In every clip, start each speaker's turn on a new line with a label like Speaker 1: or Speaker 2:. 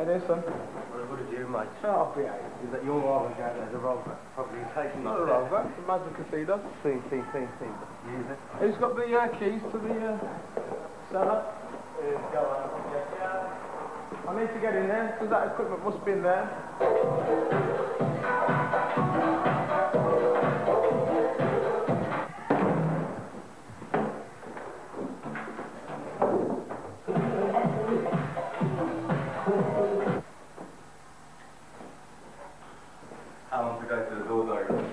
Speaker 1: you doing, son?
Speaker 2: Well, what did you, mate?
Speaker 1: Oh, I'll be out.
Speaker 2: Is that your Rover going as a Rover? Probably taking
Speaker 1: Not a Rover, it's a Mazda Kiddo.
Speaker 2: See. Use it.
Speaker 1: Who's got the keys to the cellar?
Speaker 2: Go on.
Speaker 1: I need to get in there, because that equipment must be in there.
Speaker 2: How long to go to the doors open?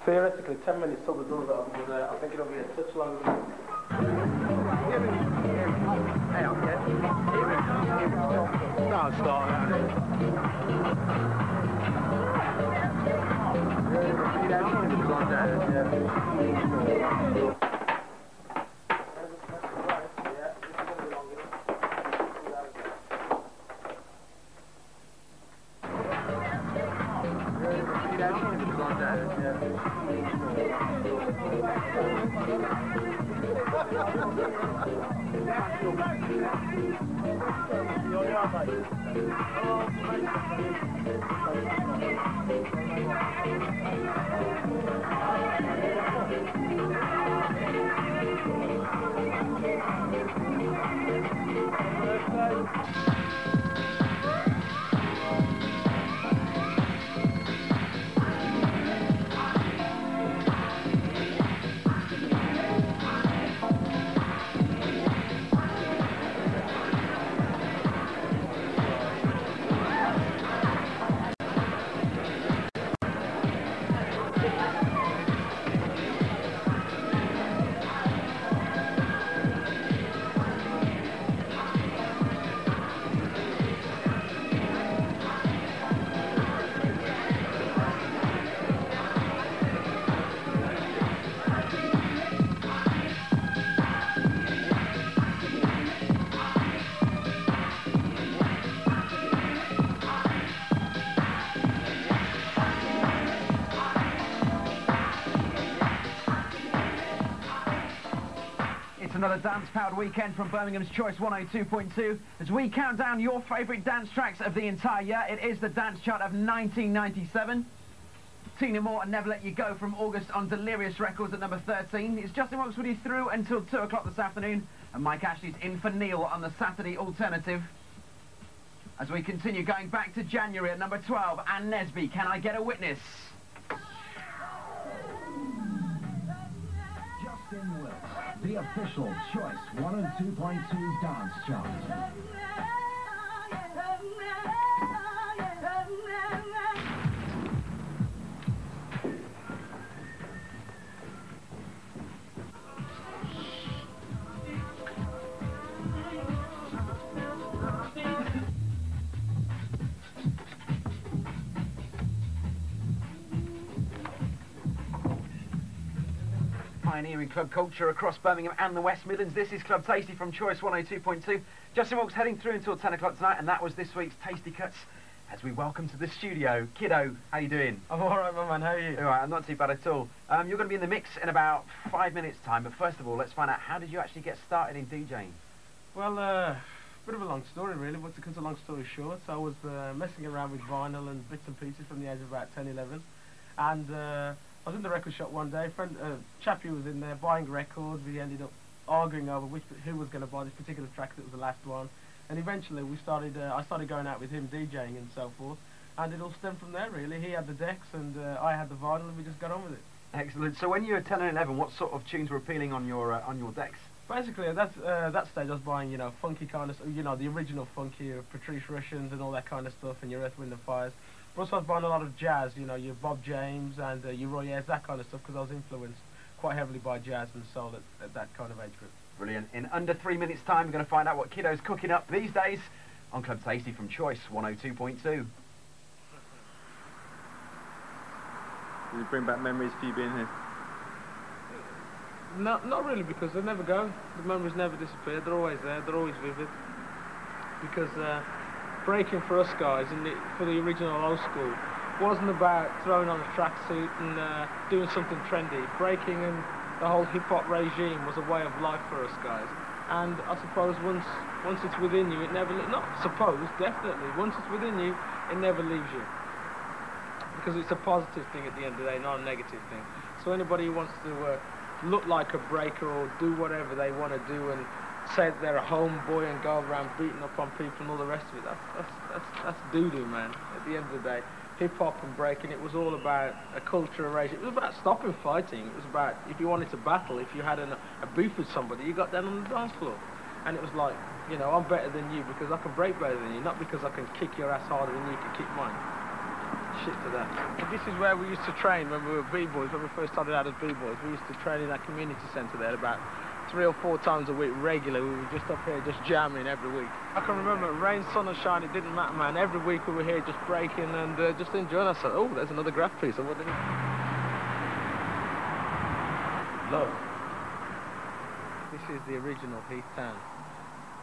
Speaker 1: Theoretically, 10 minutes till the doors open, but I think it'll be a touch longer than that. Start now.
Speaker 3: Another dance-powered weekend from Birmingham's Choice 102.2 as we count down your favourite dance tracks of the entire year. It is the dance chart of 1997. Tina Moore and Never Let You Go from August on Delirious Records at number 13. It's Justin Wilkes with you through until 2 o'clock this afternoon, and Mike Ashley's in for Neil on the Saturday alternative. As we continue going back to January at number 12, Anne Nesby, Can I Get a Witness?
Speaker 4: Justin Wilkes, the official Choice 102.2 dance chart.
Speaker 3: Pioneering club culture across Birmingham and the West Midlands. This is Club Tasty from Choice 102.2. Justin Wilkes heading through until 10 o'clock tonight, and that was this week's Tasty Cuts as we welcome to the studio Kiddo. How you doing?
Speaker 1: I'm alright, my man, how are you?
Speaker 3: Alright, I'm not too bad at all. You're going to be in the mix in about 5 minutes time, but first of all, let's find out, how did you actually get started in DJing?
Speaker 1: Well, bit of a long story really, but to cut a long story short, I was messing around with vinyl and bits and pieces from the age of about 10, 11, and I was in the record shop one day, chappie was in there buying records. We ended up arguing over who was going to buy this particular track that was the last one, and eventually I started going out with him DJing and so forth, and it all stemmed from there really. He had the decks and I had the vinyl, and we just got on with it.
Speaker 3: Excellent. So when you were 10 and 11, what sort of tunes were appealing on your decks?
Speaker 1: Basically at that stage I was buying, you know, funky kind of, you know, the original funky, Patrice Russians and all that kind of stuff, and your Earth, Wind and Fires. But also I was buying a lot of jazz, you know, your Bob James and your Roy Ayers, that kind of stuff, because I was influenced quite heavily by jazz and soul at that kind of age group.
Speaker 3: Brilliant. In under 3 minutes' time, we're going to find out what Kiddo's cooking up these days on Club Tasty from Choice 102.2.
Speaker 5: Does it bring back memories for you being here?
Speaker 1: No, not really, because they never go. The memories never disappear. They're always there. They're always vivid. Because breaking for us guys, for the original old school, wasn't about throwing on a tracksuit and doing something trendy. Breaking and the whole hip-hop regime was a way of life for us guys. And I suppose once it's within you, it never, not suppose, definitely, once it's within you, it never leaves you. Because it's a positive thing at the end of the day, not a negative thing. So anybody who wants to look like a breaker or do whatever they want to do and say that they're a homeboy and go around beating up on people and all the rest of it, that's doo-doo, man, at the end of the day. Hip-hop and breaking, it was all about a culture erasure. It was about stopping fighting. It was about, if you wanted to battle, if you had a beef with somebody, you got down on the dance floor. And it was like, you know, I'm better than you because I can break better than you, not because I can kick your ass harder than you can kick mine. Shit to that. And this is where we used to train when we were B-boys, when we first started out as B-boys. We used to train in that community centre there about 3 or 4 times a week regular. We were just up here just jamming every week. I can remember rain, sun or shine, it didn't matter, man. Every week we were here just breaking and just enjoying ourselves. Oh, there's another graph piece. What did it? Love. This is the original Heath Town.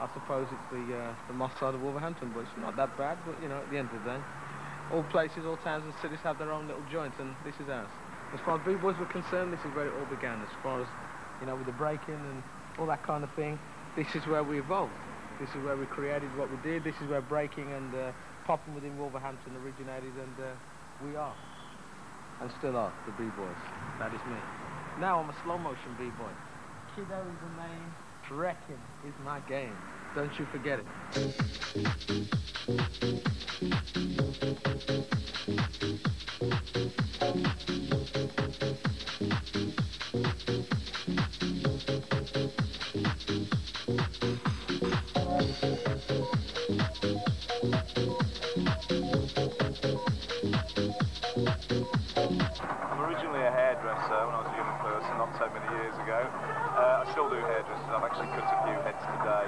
Speaker 1: I suppose it's the moss side of Wolverhampton, but it's not that bad, but you know, at the end of the day. All places, all towns and cities have their own little joints, and this is ours. As far as B-boys were concerned, this is where it all began. As far as, you know, with the breaking and all that kind of thing, this is where we evolved. This is where we created what we did. This is where breaking and popping within Wolverhampton originated, and we are, and still are, the B-boys. That is me. Now I'm a slow-motion B-boy. Kiddo is the name. Wrecking is my game. Don't you forget it.
Speaker 6: I'm originally a hairdresser when I was a young person, not so many years ago. I still do hairdressers. I've actually cut a few heads today.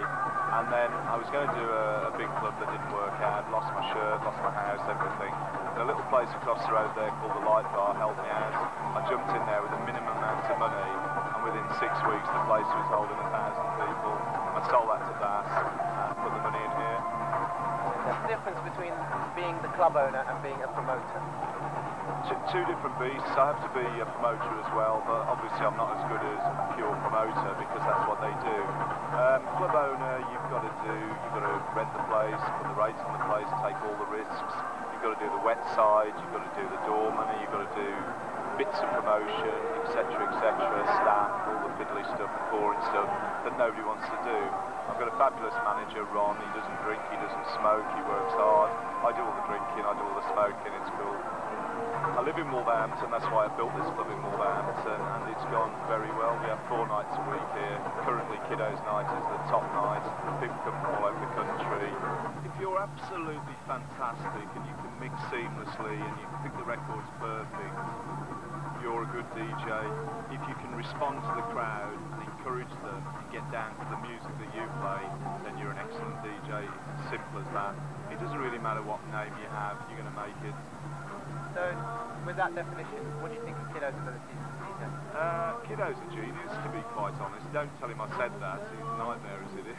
Speaker 6: And then I was going to do a big club that didn't work out, lost my shirt, lost my house, everything. And a little place across the road there called the Light Bar helped me out. I jumped in there with a minimum amount of money, and within 6 weeks the place was holding 1,000 people. I sold that to Das and put the money in here.
Speaker 2: What's the difference between being the club owner and being a promoter?
Speaker 6: Two different beasts. I have to be a promoter as well, but obviously I'm not as good as a pure promoter because that's what they do. Club owner, you've got to rent the place, put the rates on the place, take all the risks. You've got to do the wet side, you've got to do the door money, you've got to do bits of promotion, etc., staff, all the fiddly stuff, the boring stuff that nobody wants to do. I've got a fabulous manager, Ron. He doesn't drink, he doesn't smoke, he works hard. I do all the drinking, I do all the smoking, it's cool. I live in Wolverhampton, that's why I built this club in Wolverhampton, and it's gone very well. We have 4 nights a week here. Currently, Kiddo's night is the top night. People come from all over the country. If you're absolutely fantastic and you can mix seamlessly and you think the record's perfect, you're a good DJ. If you can respond to the crowd and encourage them and get down to the music that you play, then you're an excellent DJ. It's as simple as that. It doesn't really matter what name you have, you're going to make it.
Speaker 2: So, with that definition, what do you think of Kiddo's ability as a DJ?
Speaker 6: Kiddo's a genius, to be quite honest. Don't tell him I said that. He's a nightmare as it is.